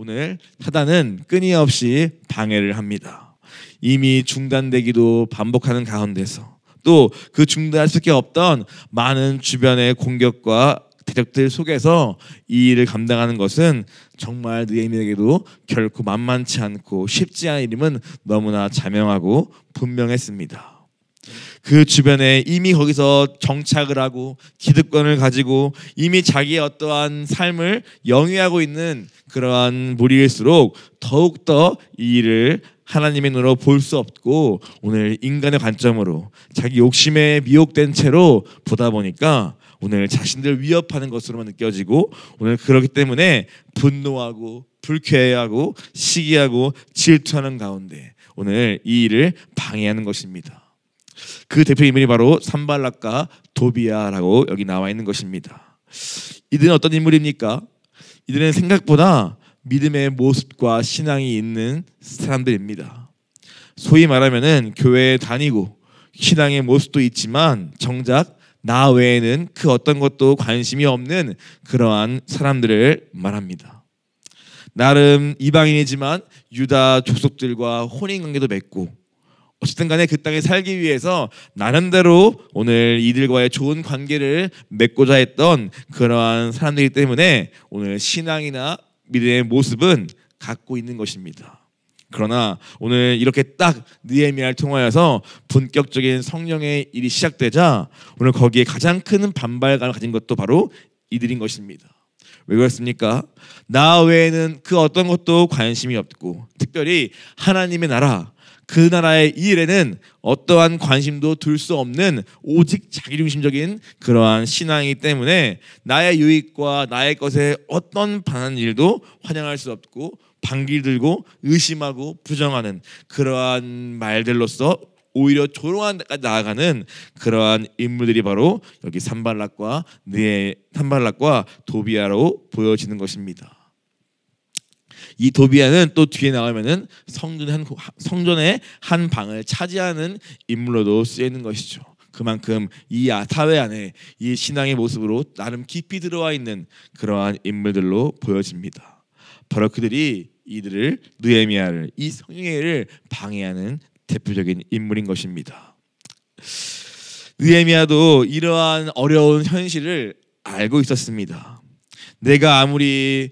오늘 사단은 끊임없이 방해를 합니다. 이미 중단되기도 반복하는 가운데서 또 그 중단할 수밖에 없던 많은 주변의 공격과 대적들 속에서 이 일을 감당하는 것은 정말 느헤미야에게도 결코 만만치 않고 쉽지 않은 일임은 너무나 자명하고 분명했습니다. 그 주변에 이미 거기서 정착을 하고 기득권을 가지고 이미 자기의 어떠한 삶을 영위하고 있는 그러한 무리일수록 더욱더 이 일을 하나님의 눈으로 볼 수 없고 오늘 인간의 관점으로 자기 욕심에 미혹된 채로 보다 보니까 오늘 자신들 위협하는 것으로만 느껴지고 오늘 그렇기 때문에 분노하고 불쾌해하고 시기하고 질투하는 가운데 오늘 이 일을 방해하는 것입니다. 그 대표 인물이 바로 산발락과 도비야라고 여기 나와 있는 것입니다. 이들은 어떤 인물입니까? 이들은 생각보다 믿음의 모습과 신앙이 있는 사람들입니다. 소위 말하면은 교회에 다니고 신앙의 모습도 있지만 정작 나 외에는 그 어떤 것도 관심이 없는 그러한 사람들을 말합니다. 나름 이방인이지만 유다 족속들과 혼인관계도 맺고 어쨌든 간에 그 땅에 살기 위해서 나름대로 오늘 이들과의 좋은 관계를 맺고자 했던 그러한 사람들이기 때문에 오늘 신앙이나 믿음의 모습은 갖고 있는 것입니다. 그러나 오늘 이렇게 딱 느헤미야를 통하여서 본격적인 성령의 일이 시작되자 오늘 거기에 가장 큰 반발감을 가진 것도 바로 이들인 것입니다. 왜 그렇습니까? 나 외에는 그 어떤 것도 관심이 없고 특별히 하나님의 나라 그 나라의 이 일에는 어떠한 관심도 둘 수 없는 오직 자기중심적인 그러한 신앙이기 때문에 나의 유익과 나의 것에 어떤 반한 일도 환영할 수 없고 반기를 들고 의심하고 부정하는 그러한 말들로서 오히려 조롱한 데까지 나아가는 그러한 인물들이 바로 여기 산발락과 도비야로 보여지는 것입니다. 이 도비야는 또 뒤에 나오면은 성전의 한 방을 차지하는 인물로도 쓰이는 것이죠. 그만큼 이 사회 안에 이 신앙의 모습으로 나름 깊이 들어와 있는 그러한 인물들로 보여집니다. 바로 그들이 이들을 느헤미야를 이 성령의 일을 방해하는 대표적인 인물인 것입니다. 느헤미야도 이러한 어려운 현실을 알고 있었습니다. 내가 아무리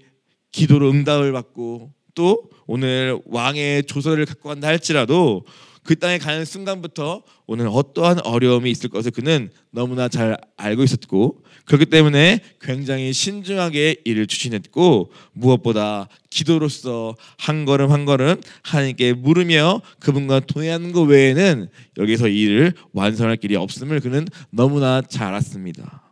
기도로 응답을 받고 또 오늘 왕의 조서를 갖고 간다 할지라도 그 땅에 가는 순간부터 오늘 어떠한 어려움이 있을 것을 그는 너무나 잘 알고 있었고 그렇기 때문에 굉장히 신중하게 일을 추진했고 무엇보다 기도로서 한 걸음 한 걸음 하나님께 물으며 그분과 동행하는 것 외에는 여기서 이 일을 완성할 길이 없음을 그는 너무나 잘 알았습니다.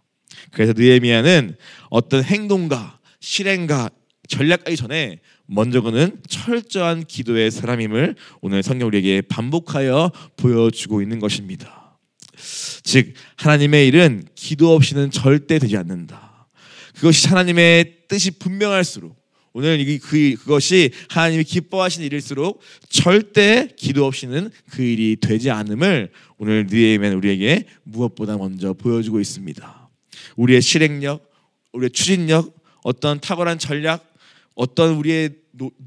그래서 느헤미야는 어떤 행동과 실행과 전략하기 전에 먼저 그는 철저한 기도의 사람임을 오늘 성경 우리에게 반복하여 보여주고 있는 것입니다. 즉 하나님의 일은 기도 없이는 절대 되지 않는다. 그것이 하나님의 뜻이 분명할수록 오늘 그것이 하나님이 기뻐하시는 일일수록 절대 기도 없이는 그 일이 되지 않음을 오늘 느헤미야는 우리에게 무엇보다 먼저 보여주고 있습니다. 우리의 실행력, 우리의 추진력, 어떤 탁월한 전략, 어떤 우리의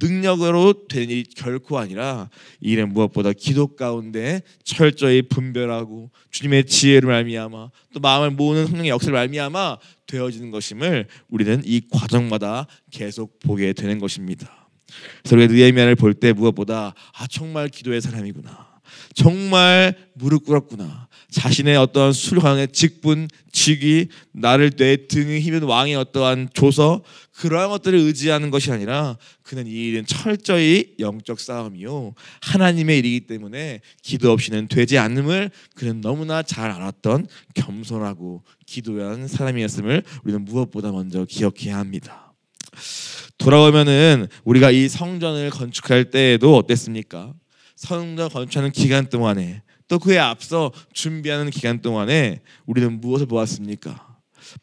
능력으로 되는 일이 결코 아니라 이 일은 무엇보다 기도 가운데 철저히 분별하고 주님의 지혜를 말미암아 또 마음을 모으는 성령의 역사를 말미암아 되어지는 것임을 우리는 이 과정마다 계속 보게 되는 것입니다. 그래서 우리가 느헤미야를 볼 때 무엇보다 정말 기도의 사람이구나, 정말 무릎 꿇었구나, 자신의 어떠한 수련의 직분, 직위, 나를 내 등에 힘은 왕의 어떠한 조서 그러한 것들을 의지하는 것이 아니라 그는 이 일은 철저히 영적 싸움이요 하나님의 일이기 때문에 기도 없이는 되지 않음을 그는 너무나 잘 알았던 겸손하고 기도한 사람이었음을 우리는 무엇보다 먼저 기억해야 합니다. 돌아오면은 우리가 이 성전을 건축할 때에도 어땠습니까? 성전 건축하는 기간 동안에 또 그에 앞서 준비하는 기간 동안에 우리는 무엇을 보았습니까?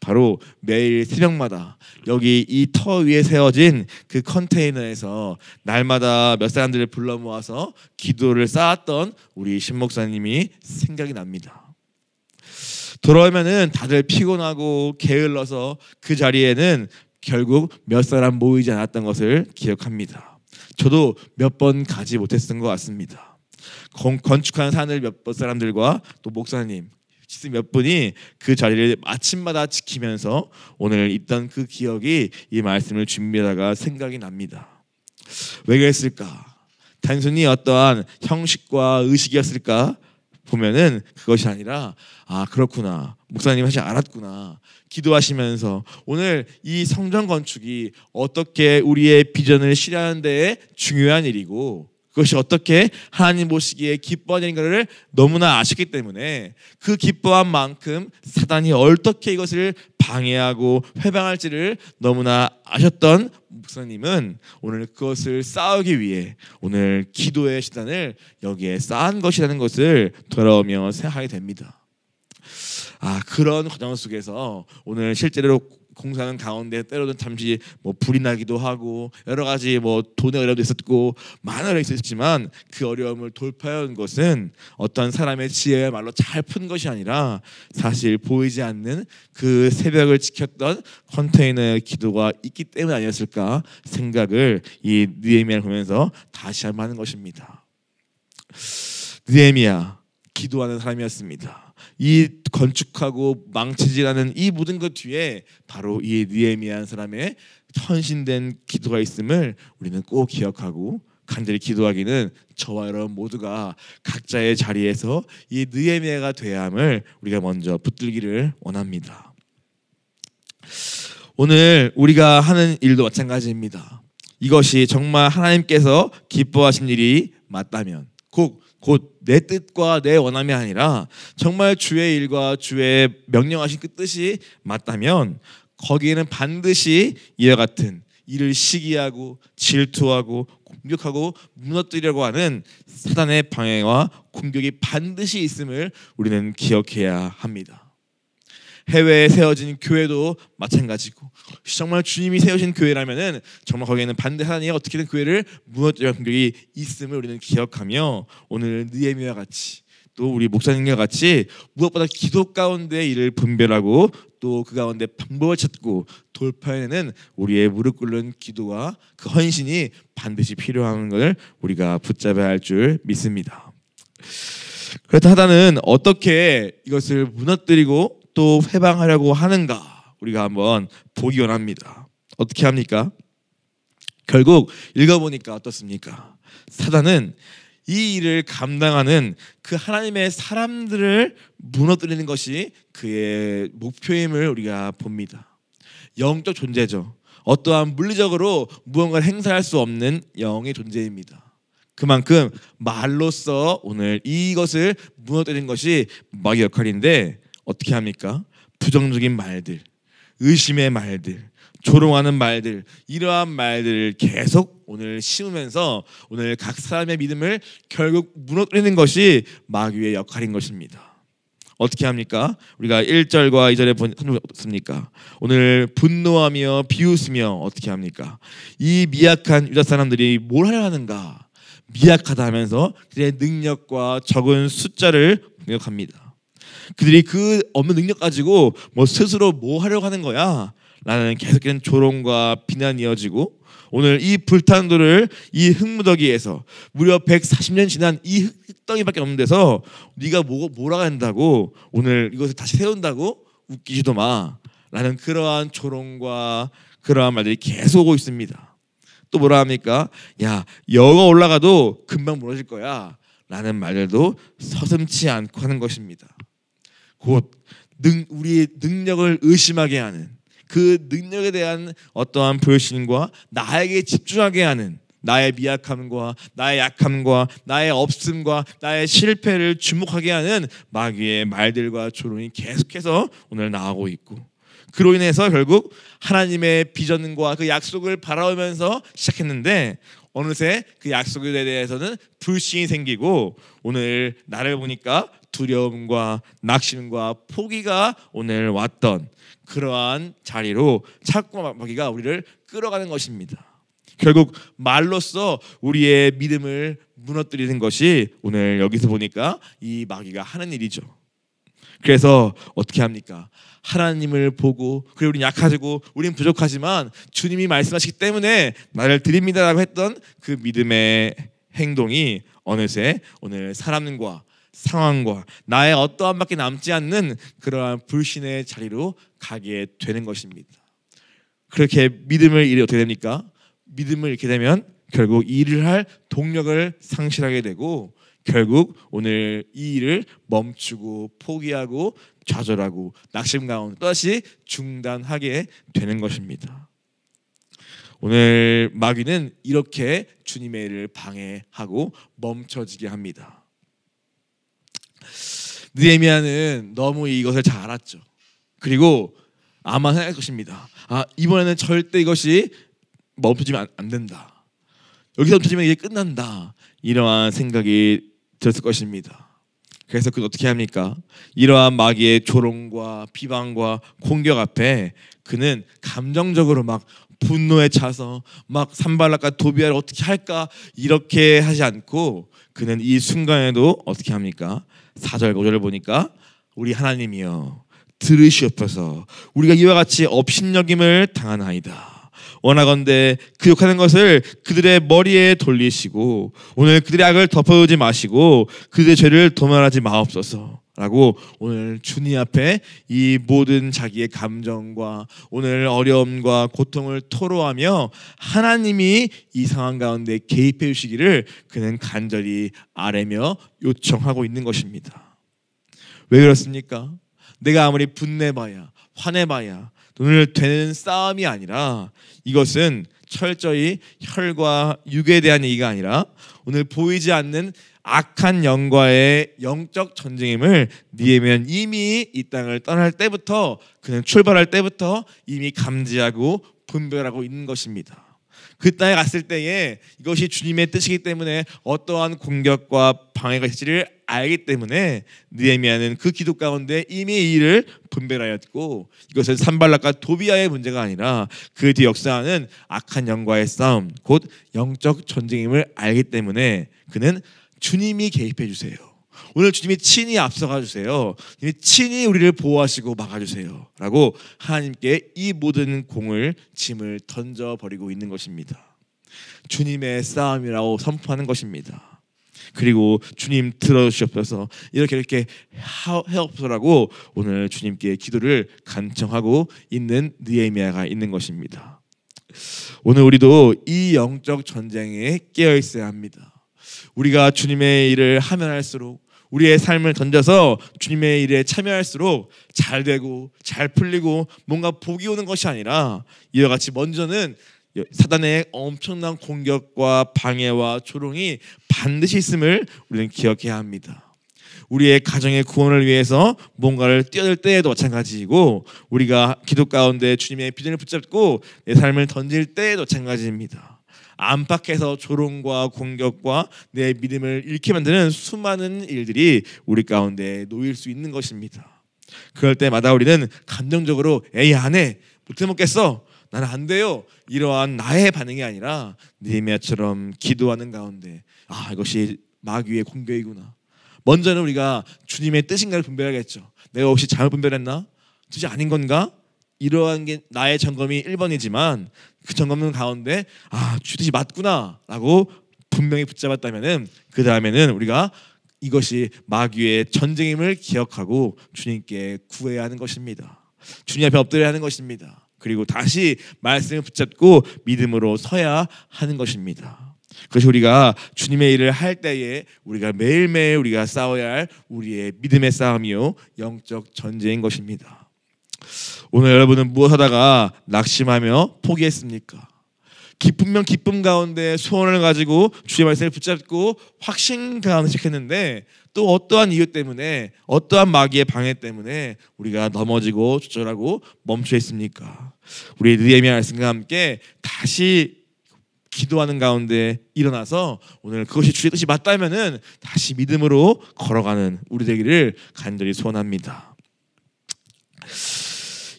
바로 매일 새벽마다 여기 이 터 위에 세워진 그 컨테이너에서 날마다 몇 사람들을 불러 모아서 기도를 쌓았던 우리 신목사님이 생각이 납니다. 돌아오면은 다들 피곤하고 게을러서 그 자리에는 결국 몇 사람 모이지 않았던 것을 기억합니다. 저도 몇 번 가지 못했던 것 같습니다. 건축한 산을 몇 번 사람들과 또 목사님 몇 분이 그 자리를 아침마다 지키면서 오늘 있던 그 기억이 이 말씀을 준비하다가 생각이 납니다. 왜 그랬을까? 단순히 어떠한 형식과 의식이었을까? 보면은 그것이 아니라 그렇구나, 목사님 사실 알았구나, 기도하시면서 오늘 이 성전 건축이 어떻게 우리의 비전을 실현하는 데에 중요한 일이고 그것이 어떻게 하나님 보시기에 기뻐하는 것을 너무나 아셨기 때문에 그 기뻐한 만큼 사단이 어떻게 이것을 방해하고 회방할지를 너무나 아셨던 목사님은 오늘 그것을 쌓기 위해 오늘 기도의 시단을 여기에 쌓은 것이라는 것을 돌아오며 생각하게 됩니다. 그런 과정 속에서 오늘 실제로 공사하는 가운데 때로는 잠시 불이 나기도 하고 여러 가지 돈의 어려움도 있었고 많은 어려움이 있었지만 그 어려움을 돌파한 것은 어떤 사람의 지혜야말로 잘 푼 것이 아니라 사실 보이지 않는 그 새벽을 지켰던 컨테이너의 기도가 있기 때문 아니었을까 생각을 이 느헤미야를 보면서 다시 한번 하는 것입니다. 느헤미야 기도하는 사람이었습니다. 이 건축하고 망치질하는 이 모든 것 뒤에 바로 이 느헤미야 사람의 헌신된 기도가 있음을 우리는 꼭 기억하고 간절히 기도하기는 저와 여러분 모두가 각자의 자리에서 이 느헤미야가 되어야 함을 우리가 먼저 붙들기를 원합니다. 오늘 우리가 하는 일도 마찬가지입니다. 이것이 정말 하나님께서 기뻐하신 일이 맞다면 곧 내 뜻과 내 원함이 아니라 정말 주의 일과 주의 명령하신 그 뜻이 맞다면 거기에는 반드시 이와 같은 이를 시기하고 질투하고 공격하고 무너뜨리려고 하는 사단의 방해와 공격이 반드시 있음을 우리는 기억해야 합니다. 해외에 세워진 교회도 마찬가지고 정말 주님이 세우신 교회라면은 정말 거기에는 반드시 하나님이 어떻게든 교회를 무너뜨릴 공격이 있음을 우리는 기억하며 오늘 느헤미야와 같이 또 우리 목사님과 같이 무엇보다 기도 가운데 이를 분별하고 또 그 가운데 방법을 찾고 돌파해내는 우리의 무릎 꿇는 기도와 그 헌신이 반드시 필요한 것을 우리가 붙잡아야 할 줄 믿습니다. 그렇다 하다는 어떻게 이것을 무너뜨리고 또 회방하려고 하는가 우리가 한번 보기 원합니다. 어떻게 합니까? 결국 읽어보니까 어떻습니까? 사단은 이 일을 감당하는 그 하나님의 사람들을 무너뜨리는 것이 그의 목표임을 우리가 봅니다. 영적 존재죠. 어떠한 물리적으로 무언가를 행사할 수 없는 영의 존재입니다. 그만큼 말로써 오늘 이것을 무너뜨리는 것이 마귀의 역할인데 어떻게 합니까? 부정적인 말들, 의심의 말들, 조롱하는 말들, 이러한 말들을 계속 오늘 심으면서 오늘 각 사람의 믿음을 결국 무너뜨리는 것이 마귀의 역할인 것입니다. 어떻게 합니까? 우리가 1절과 2절에 본 어떻습니까? 오늘 분노하며 비웃으며 어떻게 합니까? 이 미약한 유다 사람들이 뭘 하려 하는가? 미약하다 하면서 그들의 능력과 적은 숫자를 공격합니다. 그들이 그 없는 능력 가지고 스스로 뭐 하려고 하는 거야? 라는 계속해서 조롱과 비난이 이어지고 오늘 이 불탄 돌을 이 흙무더기에서 무려 140년 지난 이 흙덩이밖에 없는 데서 네가 뭐라 한다고 오늘 이것을 다시 세운다고? 웃기지도 마 라는 그러한 조롱과 그러한 말들이 계속 오고 있습니다. 또 뭐라 합니까? 야 여가 올라가도 금방 무너질 거야 라는 말들도 서슴지 않고 하는 것입니다. 곧 우리의 능력을 의심하게 하는 그 능력에 대한 어떠한 불신과 나에게 집중하게 하는 나의 미약함과 나의 약함과 나의 없음과 나의 실패를 주목하게 하는 마귀의 말들과 조롱이 계속해서 오늘 나오고 있고 그로 인해서 결국 하나님의 비전과 그 약속을 바라보면서 시작했는데 어느새 그 약속에 대해서는 불신이 생기고 오늘 나를 보니까 두려움과 낙심과 포기가 오늘 왔던 그러한 자리로 자꾸 마귀가 우리를 끌어가는 것입니다. 결국 말로써 우리의 믿음을 무너뜨리는 것이 오늘 여기서 보니까 이 마귀가 하는 일이죠. 그래서 어떻게 합니까? 하나님을 보고 그래 우린 약하고 우린 부족하지만 주님이 말씀하시기 때문에 나를 드립니다라고 했던 그 믿음의 행동이 어느새 오늘 사람과 상황과 나의 어떠한 밖에 남지 않는 그러한 불신의 자리로 가게 되는 것입니다. 그렇게 믿음을 잃으면 어떻게 됩니까? 믿음을 잃게 되면 결국 이 일을 할 동력을 상실하게 되고 결국 오늘 이 일을 멈추고 포기하고 좌절하고 낙심 가운데 또다시 중단하게 되는 것입니다. 오늘 마귀는 이렇게 주님의 일을 방해하고 멈춰지게 합니다. 느헤미야는 너무 이것을 잘 알았죠. 그리고 아마 생각할 것입니다. 이번에는 절대 이것이 멈춰지면 안 된다. 여기서 멈춰지면 이게 끝난다. 이러한 생각이 들었을 것입니다. 그래서 그는 어떻게 합니까? 이러한 마귀의 조롱과 비방과 공격 앞에 그는 감정적으로 막 분노에 차서 막 산발락과 도비아를 어떻게 할까 이렇게 하지 않고 그는 이 순간에도 어떻게 합니까? 4절 5절을 보니까 우리 하나님이여 들으시옵소서 우리가 이와 같이 업신여김을 당하나이다. 원하건대 그 욕하는 것을 그들의 머리에 돌리시고 오늘 그들의 악을 덮어주지 마시고 그들의 죄를 도말하지 마옵소서 라고 오늘 주님 앞에 이 모든 자기의 감정과 오늘 어려움과 고통을 토로하며 하나님이 이 상황 가운데 개입해 주시기를 그는 간절히 아뢰며 요청하고 있는 것입니다. 왜 그렇습니까? 내가 아무리 분내봐야 화내봐야 돈을 되는 싸움이 아니라 이것은 철저히 혈과 육에 대한 얘기가 아니라 오늘 보이지 않는 악한 영과의 영적 전쟁임을 느헤미야는 이미 이 땅을 떠날 때부터 그는 출발할 때부터 이미 감지하고 분별하고 있는 것입니다. 그 땅에 갔을 때에 이것이 주님의 뜻이기 때문에 어떠한 공격과 방해가 있을지를 알기 때문에 느헤미야는 그 기도 가운데 이미 이 일을 분별하였고 이것은 산발락과 도비아의 문제가 아니라 그 뒤 역사하는 악한 영과의 싸움 곧 영적 전쟁임을 알기 때문에 그는 주님이 개입해 주세요. 오늘 주님이 친히 앞서가 주세요. 친히 우리를 보호하시고 막아주세요 라고 하나님께 이 모든 공을 짐을 던져버리고 있는 것입니다. 주님의 싸움이라고 선포하는 것입니다. 그리고 주님 들어주시옵소서 이렇게 해옵소서라고 오늘 주님께 기도를 간청하고 있는 느헤미야가 있는 것입니다. 오늘 우리도 이 영적 전쟁에 깨어 있어야 합니다. 우리가 주님의 일을 하면 할수록 우리의 삶을 던져서 주님의 일에 참여할수록 잘 되고 잘 풀리고 뭔가 복이 오는 것이 아니라 이와 같이 먼저는 사단의 엄청난 공격과 방해와 조롱이 반드시 있음을 우리는 기억해야 합니다. 우리의 가정의 구원을 위해서 뭔가를 뛰어들 때에도 마찬가지이고 우리가 기도 가운데 주님의 비전을 붙잡고 내 삶을 던질 때에도 마찬가지입니다. 안팎에서 조롱과 공격과 내 믿음을 잃게 만드는 수많은 일들이 우리 가운데 놓일 수 있는 것입니다. 그럴 때마다 우리는 감정적으로 에이 안 해, 못 해먹겠어, 나는 안 돼요 이러한 나의 반응이 아니라 느헤미야처럼 기도하는 가운데 이것이 마귀의 공격이구나. 먼저는 우리가 주님의 뜻인가를 분별하겠죠. 내가 혹시 잘못 분별했나? 뜻이 아닌 건가? 이러한 게 나의 점검이 1번이지만 그 점검 가운데 주 뜻이 맞구나 라고 분명히 붙잡았다면은 그 다음에는 우리가 이것이 마귀의 전쟁임을 기억하고 주님께 구해야 하는 것입니다. 주님 앞에 엎드려야 하는 것입니다. 그리고 다시 말씀을 붙잡고 믿음으로 서야 하는 것입니다. 그것이 우리가 주님의 일을 할 때에 우리가 매일매일 우리가 싸워야 할 우리의 믿음의 싸움이요 영적 전쟁인 것입니다. 오늘 여러분은 무엇하다가 낙심하며 포기했습니까? 기쁘면 기쁨 가운데 소원을 가지고 주의 말씀을 붙잡고 확신 가운데 시작했는데 또 어떠한 이유 때문에 어떠한 마귀의 방해 때문에 우리가 넘어지고 조절하고 멈춰 있습니까? 우리 느헤미야 말씀과 함께 다시 기도하는 가운데 일어나서 오늘 그것이 주의 뜻이 맞다면은 다시 믿음으로 걸어가는 우리 되기를 간절히 소원합니다.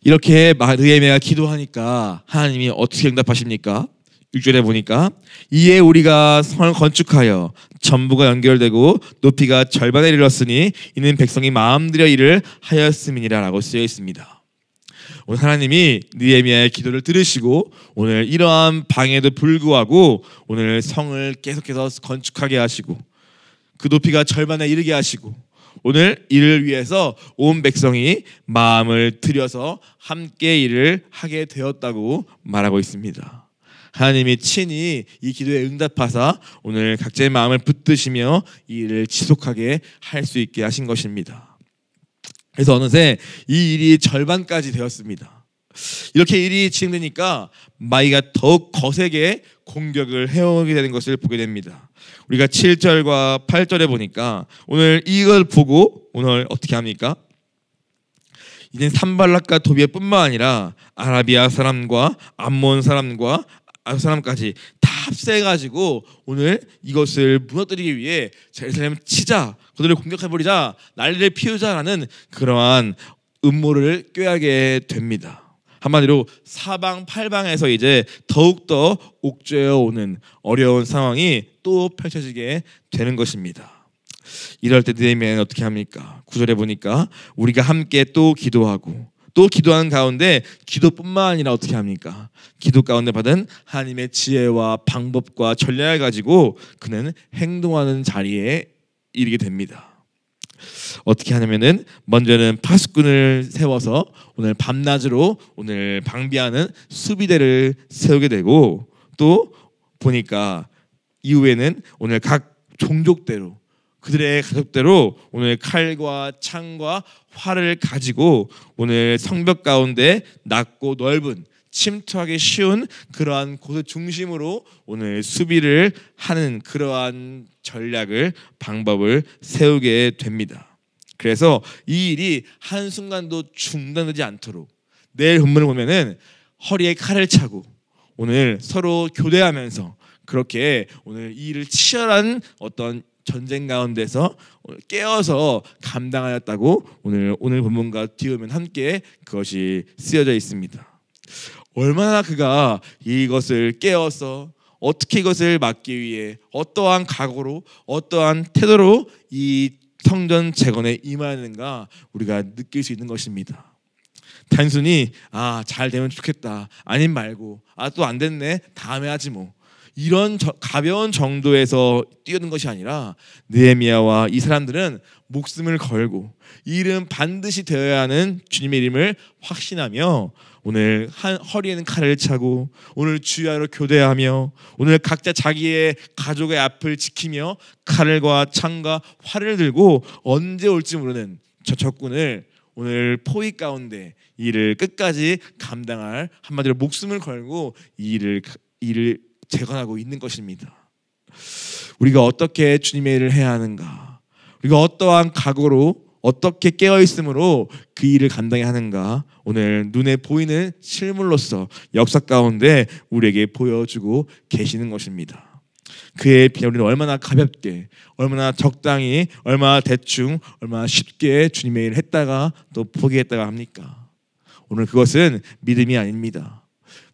이렇게 느헤미야가 기도하니까 하나님이 어떻게 응답하십니까? 6절에 보니까 이에 우리가 성을 건축하여 전부가 연결되고 높이가 절반에 이르렀으니 이는 백성이 마음들여 일을 하였음이니라 라고 쓰여 있습니다. 오늘 하나님이 느헤미야의 기도를 들으시고 오늘 이러한 방해도 불구하고 오늘 성을 계속해서 건축하게 하시고 그 높이가 절반에 이르게 하시고 오늘 이를 위해서 온 백성이 마음을 들여서 함께 일을 하게 되었다고 말하고 있습니다. 하나님이 친히 이 기도에 응답하사 오늘 각자의 마음을 붙드시며 이 일을 지속하게 할 수 있게 하신 것입니다. 그래서 어느새 이 일이 절반까지 되었습니다. 이렇게 일이 진행되니까 마귀가 더욱 거세게 공격을 해오게 되는 것을 보게 됩니다. 우리가 7절과 8절에 보니까 오늘 이걸 보고 오늘 어떻게 합니까? 이제 산발락과 도비에뿐만 아니라 아라비아 사람과 암몬 사람과 아랍 사람까지 다 합세해가지고 오늘 이것을 무너뜨리기 위해 예루살렘을 치자, 그들을 공격해버리자, 난리를 피우자라는 그러한 음모를 꾀하게 됩니다. 한마디로 사방팔방에서 이제 더욱더 옥죄어 오는 어려운 상황이 또 펼쳐지게 되는 것입니다. 이럴 때 느헤미야는 어떻게 합니까? 9절에 보니까 우리가 함께 또 기도하고 또 기도하는 가운데 기도뿐만 아니라 어떻게 합니까? 기도 가운데 받은 하나님의 지혜와 방법과 전략을 가지고 그는 행동하는 자리에 이르게 됩니다. 어떻게 하냐면은 먼저는 파수꾼을 세워서 오늘 밤낮으로 오늘 방비하는 수비대를 세우게 되고 또 보니까 이후에는 오늘 각 종족대로 그들의 가족대로 오늘 칼과 창과 활을 가지고 오늘 성벽 가운데 낮고 넓은 침투하기 쉬운 그러한 곳을 중심으로 오늘 수비를 하는 그러한 전략을 방법을 세우게 됩니다. 그래서 이 일이 한순간도 중단되지 않도록 내일 본문을 보면은 허리에 칼을 차고 오늘 서로 교대하면서 그렇게 오늘 이 일을 치열한 어떤 전쟁 가운데서 깨어서 감당하였다고 오늘 본문과 뒤오면 함께 그것이 쓰여져 있습니다. 얼마나 그가 이것을 깨어서 어떻게 이것을 막기 위해 어떠한 각오로 어떠한 태도로 이 성전 재건에 임하는가 우리가 느낄 수 있는 것입니다. 단순히 잘 되면 좋겠다 아님 말고 또 안 됐네 다음에 하지 뭐 이런 가벼운 정도에서 뛰어든 것이 아니라 느헤미야와 이 사람들은 목숨을 걸고 이 일은 반드시 되어야 하는 주님의 이름을 확신하며 오늘 허리에는 칼을 차고 오늘 주야로 교대하며 오늘 각자 자기의 가족의 앞을 지키며 칼과 창과 활을 들고 언제 올지 모르는 저 적군을 오늘 포위 가운데 이 일을 끝까지 감당할 한마디로 목숨을 걸고 이 일을 재건하고 있는 것입니다. 우리가 어떻게 주님의 일을 해야 하는가? 우리가 어떠한 각오로 어떻게 깨어있음으로 그 일을 감당해야 하는가? 오늘 눈에 보이는 실물로서 역사 가운데 우리에게 보여주고 계시는 것입니다. 그에 비해 우리는 얼마나 가볍게, 얼마나 적당히, 얼마나 대충, 얼마나 쉽게 주님의 일을 했다가 또 포기했다가 합니까? 오늘 그것은 믿음이 아닙니다.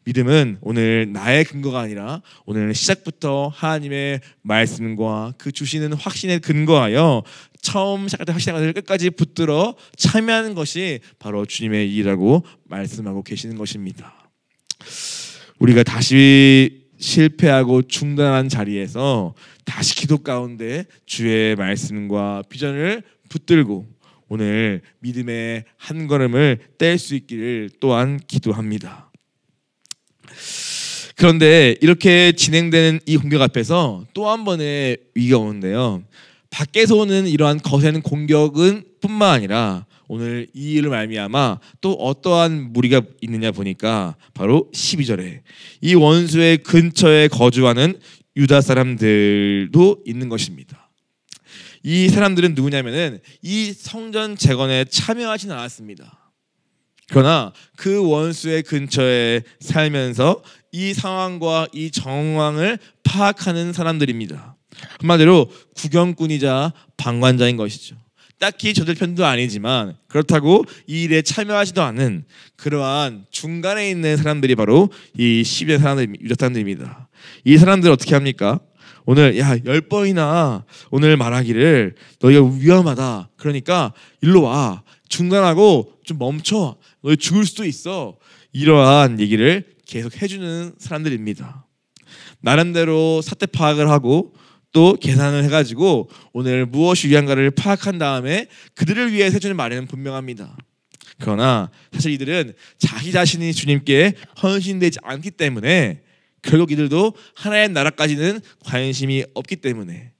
믿음은 오늘 나의 근거가 아니라 오늘 시작부터 하나님의 말씀과 그 주시는 확신에 근거하여 처음 시작할 때 확신한 것을 끝까지 붙들어 참여하는 것이 바로 주님의 일이라고 말씀하고 계시는 것입니다. 우리가 다시 실패하고 중단한 자리에서 다시 기도 가운데 주의 말씀과 비전을 붙들고 오늘 믿음의 한 걸음을 뗄 수 있기를 또한 기도합니다. 그런데 이렇게 진행되는 이 공격 앞에서 또 한 번의 위기가 오는데요. 밖에서 오는 이러한 거센 공격은 뿐만 아니라 오늘 이 일을 말미암아 또 어떠한 무리가 있느냐 보니까 바로 12절에 이 원수의 근처에 거주하는 유다 사람들도 있는 것입니다. 이 사람들은 누구냐면은 이 성전 재건에 참여하지는 않았습니다. 그러나 그 원수의 근처에 살면서 이 상황과 이 정황을 파악하는 사람들입니다. 한마디로 구경꾼이자 방관자인 것이죠. 딱히 저들 편도 아니지만 그렇다고 이 일에 참여하지도 않은 그러한 중간에 있는 사람들이 바로 이 12의 사람들, 유다 사람들입니다. 이 사람들 어떻게 합니까? 오늘 10번이나 오늘 말하기를 너희가 위험하다. 그러니까 일로 와. 중단하고 좀 멈춰. 너희 죽을 수도 있어. 이러한 얘기를 계속 해주는 사람들입니다. 나름대로 사태 파악을 하고 또 계산을 해가지고 오늘 무엇이 위한가를 파악한 다음에 그들을 위해 해주는 말에는 분명합니다. 그러나 사실 이들은 자기 자신이 주님께 헌신되지 않기 때문에 결국 이들도 하나의 나라까지는 관심이 없기 때문에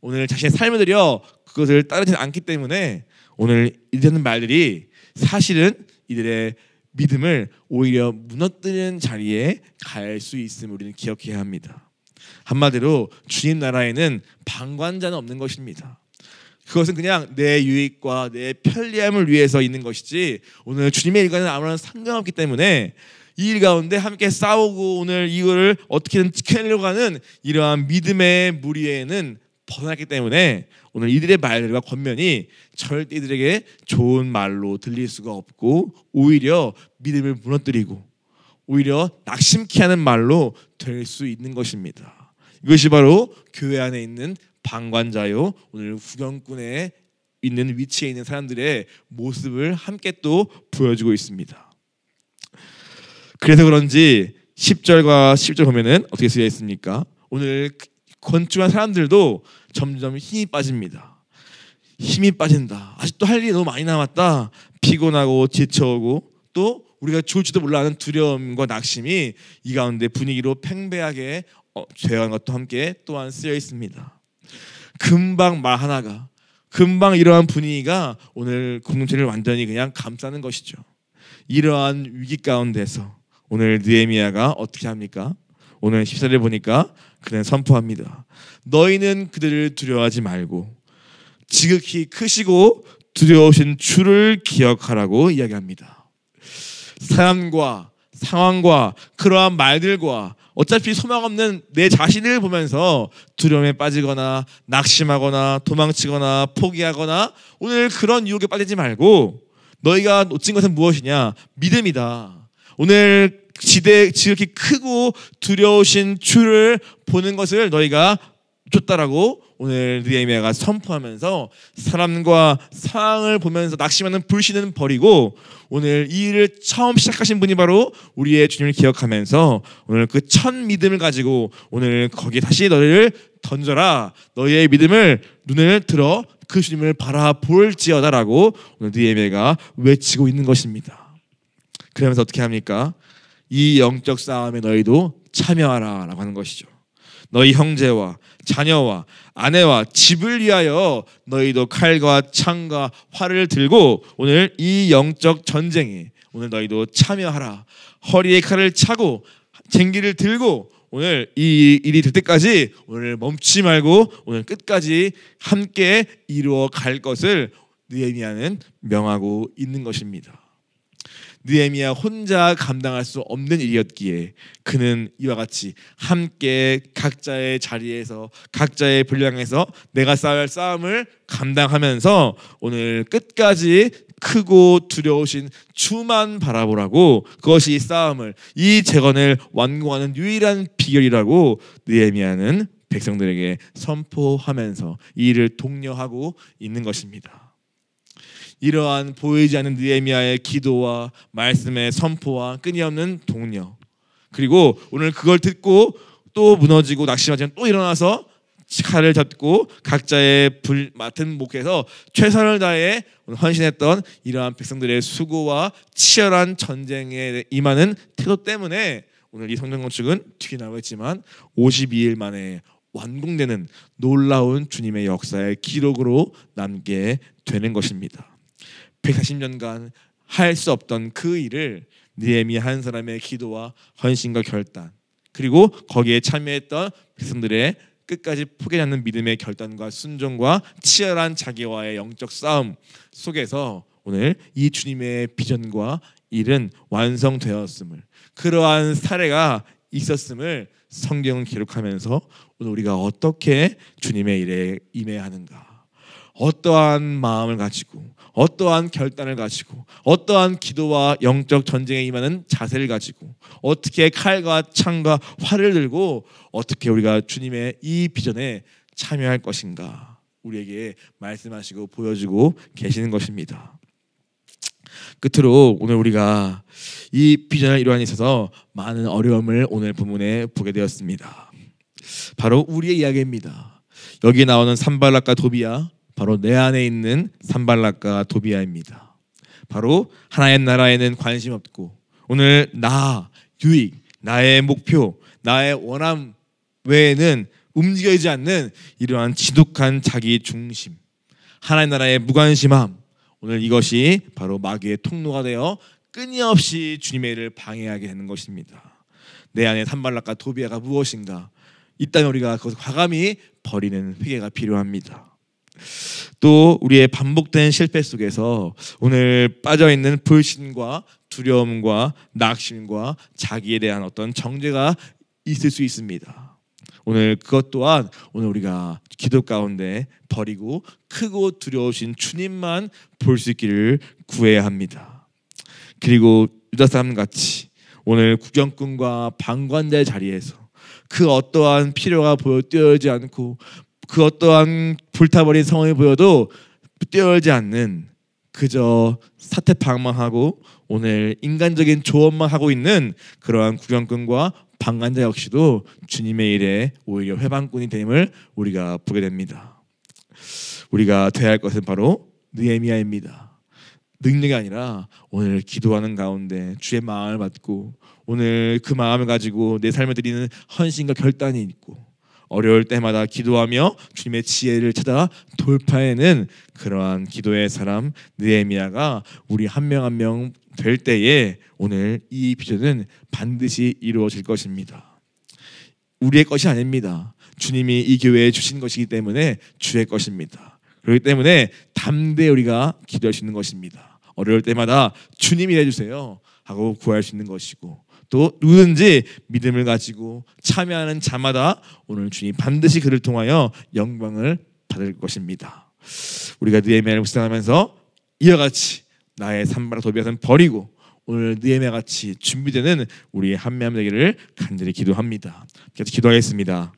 오늘 자신의 삶을 들여 그것을 따르지 않기 때문에 오늘 이들의 말들이 사실은 이들의 믿음을 오히려 무너뜨리는 자리에 갈 수 있음을 우리는 기억해야 합니다. 한마디로 주님 나라에는 방관자는 없는 것입니다. 그것은 그냥 내 유익과 내 편리함을 위해서 있는 것이지 오늘 주님의 일과는 아무런 상관없기 때문에 이 일 가운데 함께 싸우고 오늘 이거를 어떻게든 지켜내려고 하는 이러한 믿음의 무리에는 벗어났기 때문에 오늘 이들의 말들과 권면이 절대 이들에게 좋은 말로 들릴 수가 없고 오히려 믿음을 무너뜨리고 오히려 낙심케 하는 말로 될 수 있는 것입니다. 이것이 바로 교회 안에 있는 방관자요 오늘 후견꾼에 있는 위치에 있는 사람들의 모습을 함께 또 보여주고 있습니다. 그래서 그런지 10절과 11절 보면은 어떻게 쓰여 있습니까? 오늘 건축한 사람들도 점점 힘이 빠집니다. 힘이 빠진다. 아직도 할 일이 너무 많이 남았다. 피곤하고 지쳐오고 또 우리가 죽을지도 몰라하는 두려움과 낙심이 이 가운데 분위기로 팽배하게 죄어간 것도 함께 또한 쓰여 있습니다. 금방 말 하나가 금방 이러한 분위기가 오늘 공동체를 완전히 그냥 감싸는 것이죠. 이러한 위기 가운데서 오늘 느헤미야가 어떻게 합니까? 오늘 14절에 보니까 그는 선포합니다. 너희는 그들을 두려워하지 말고 지극히 크시고 두려우신 주를 기억하라고 이야기합니다. 사람과 상황과 그러한 말들과 어차피 소망 없는 내 자신을 보면서 두려움에 빠지거나 낙심하거나 도망치거나 포기하거나 오늘 그런 유혹에 빠지지 말고 너희가 놓친 것은 무엇이냐? 믿음이다. 오늘 지극히 크고 두려우신 주를 보는 것을 너희가 줬다라고 오늘 느헤미야가 선포하면서 사람과 상황을 보면서 낙심하는 불신은 버리고 오늘 이 일을 처음 시작하신 분이 바로 우리의 주님을 기억하면서 오늘 그 첫 믿음을 가지고 오늘 거기에 다시 너희를 던져라. 너희의 믿음을 눈을 들어 그 주님을 바라볼지어다라고 오늘 느헤미야가 외치고 있는 것입니다. 그러면서 어떻게 합니까? 이 영적 싸움에 너희도 참여하라 라고 하는 것이죠. 너희 형제와 자녀와 아내와 집을 위하여 너희도 칼과 창과 활을 들고 오늘 이 영적 전쟁에 오늘 너희도 참여하라. 허리에 칼을 차고 쟁기를 들고 오늘 이 일이 될 때까지 오늘 멈추지 말고 오늘 끝까지 함께 이루어 갈 것을 느헤미야는 명하고 있는 것입니다. 느헤미야 혼자 감당할 수 없는 일이었기에 그는 이와 같이 함께 각자의 자리에서 각자의 분량에서 내가 싸워야 할 싸움을 감당하면서 오늘 끝까지 크고 두려우신 주만 바라보라고 그것이 이 싸움을 이 재건을 완공하는 유일한 비결이라고 느헤미야는 백성들에게 선포하면서 이 일을 독려하고 있는 것입니다. 이러한 보이지 않는 느헤미야의 기도와 말씀의 선포와 끊임없는 독려 그리고 오늘 그걸 듣고 또 무너지고 낙심하지만 또 일어나서 칼을 잡고 각자의 맡은 목에서 최선을 다해 헌신했던 이러한 백성들의 수고와 치열한 전쟁에 임하는 태도 때문에 오늘 이 성전 건축은 뒤에 나와 있지만 52일 만에 완공되는 놀라운 주님의 역사의 기록으로 남게 되는 것입니다. 140년간 할 수 없던 그 일을 느헤미야 한 사람의 기도와 헌신과 결단 그리고 거기에 참여했던 백성들의 끝까지 포기하지 않는 믿음의 결단과 순종과 치열한 자기와의 영적 싸움 속에서 오늘 이 주님의 비전과 일은 완성되었음을 그러한 사례가 있었음을 성경은 기록하면서 오늘 우리가 어떻게 주님의 일에 임해야 하는가 어떠한 마음을 가지고 어떠한 결단을 가지고 어떠한 기도와 영적 전쟁에 임하는 자세를 가지고 어떻게 칼과 창과 활을 들고 어떻게 우리가 주님의 이 비전에 참여할 것인가 우리에게 말씀하시고 보여주고 계시는 것입니다. 끝으로 오늘 우리가 이 비전을 이루는 데 있어서 많은 어려움을 오늘 본문에 보게 되었습니다. 바로 우리의 이야기입니다. 여기에 나오는 산발락과 도비야, 바로 내 안에 있는 산발락과 도비야입니다. 바로 하나의 나라에는 관심 없고 오늘 나, 유익, 나의 목표, 나의 원함 외에는 움직이지 않는 이러한 지독한 자기 중심, 하나의 나라의 무관심함, 오늘 이것이 바로 마귀의 통로가 되어 끊임없이 주님의 일을 방해하게 되는 것입니다. 내 안에 산발락과 도비야가 무엇인가? 이따 우리가 그것을 과감히 버리는 회개가 필요합니다. 또 우리의 반복된 실패 속에서 오늘 빠져있는 불신과 두려움과 낙심과 자기에 대한 어떤 정죄가 있을 수 있습니다. 오늘 그것 또한 오늘 우리가 기도 가운데 버리고 크고 두려우신 주님만 볼 수 있기를 구해야 합니다. 그리고 유다 사람 같이 오늘 구경꾼과 방관자의 자리에서 그 어떠한 필요가 보여 뛰어오지 않고 그 어떠한 불타버린 상황이 보여도 뛰어오지 않는 그저 사태방망하고 오늘 인간적인 조언만 하고 있는 그러한 구경꾼과 방관자 역시도 주님의 일에 오히려 회방꾼이 됨을 우리가 보게 됩니다. 우리가 돼야 할 것은 바로 느헤미야입니다. 능력이 아니라 오늘 기도하는 가운데 주의 마음을 받고 오늘 그 마음을 가지고 내 삶을 드리는 헌신과 결단이 있고 어려울 때마다 기도하며 주님의 지혜를 찾아 돌파해내는 그러한 기도의 사람 느헤미야가 우리 한 명 한 명 될 때에 오늘 이 비전은 반드시 이루어질 것입니다. 우리의 것이 아닙니다. 주님이 이 교회에 주신 것이기 때문에 주의 것입니다. 그렇기 때문에 담대히 우리가 기도할 수 있는 것입니다. 어려울 때마다 주님이 해주세요 하고 구할 수 있는 것이고 또 누구든지 믿음을 가지고 참여하는 자마다 오늘 주님 반드시 그를 통하여 영광을 받을 것입니다. 우리가 느헤미야를 묵상하면서 이와 같이 나의 산발락 도비야는 버리고 오늘 느헤미야 같이 준비되는 우리 한 명 되기를 간절히 기도합니다. 계속 기도하겠습니다.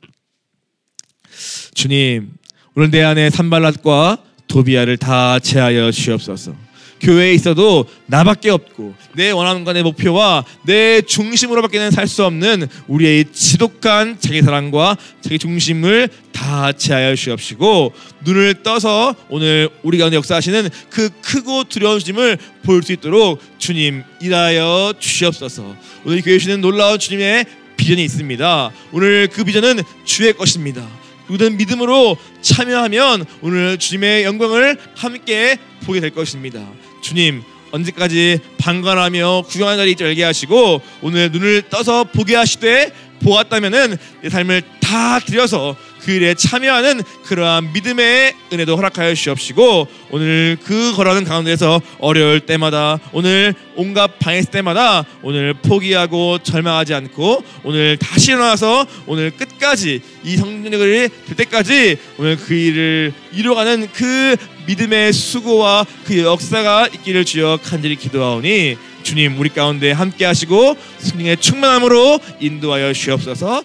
주님, 오늘 내 안에 산발락과 도비야를 다 제하여 주옵소서. 교회에 있어도 나밖에 없고 내 원함과 내 목표와 내 중심으로밖에는 살 수 없는 우리의 지독한 자기 사랑과 자기 중심을 다 제하여 주옵시고 눈을 떠서 오늘 우리 가운데 역사하시는 그 크고 두려운 주님을 볼 수 있도록 주님 일하여 주시옵소서. 오늘 교회에 주시는 놀라운 주님의 비전이 있습니다. 오늘 그 비전은 주의 것입니다. 누구든 믿음으로 참여하면 오늘 주님의 영광을 함께 보게 될 것입니다. 주님, 언제까지 방관하며 구경하는 자리 있지 말게 하시고 오늘 눈을 떠서 보게 하시되 보았다면은 내 삶을 다 드려서 그 일에 참여하는 그러한 믿음의 은혜도 허락하여 주시옵시고 오늘 그 걸어가는 가운데서 어려울 때마다 오늘 온갖 방해했을 때마다 오늘 포기하고 절망하지 않고 오늘 다시 일어나서 오늘 끝까지 이 성령을 될 때까지 오늘 그 일을 이루어가는 그 믿음의 수고와 그 역사가 있기를 주여 간절히 기도하오니 주님 우리 가운데 함께 하시고 성령의 충만함으로 인도하여 주옵소서.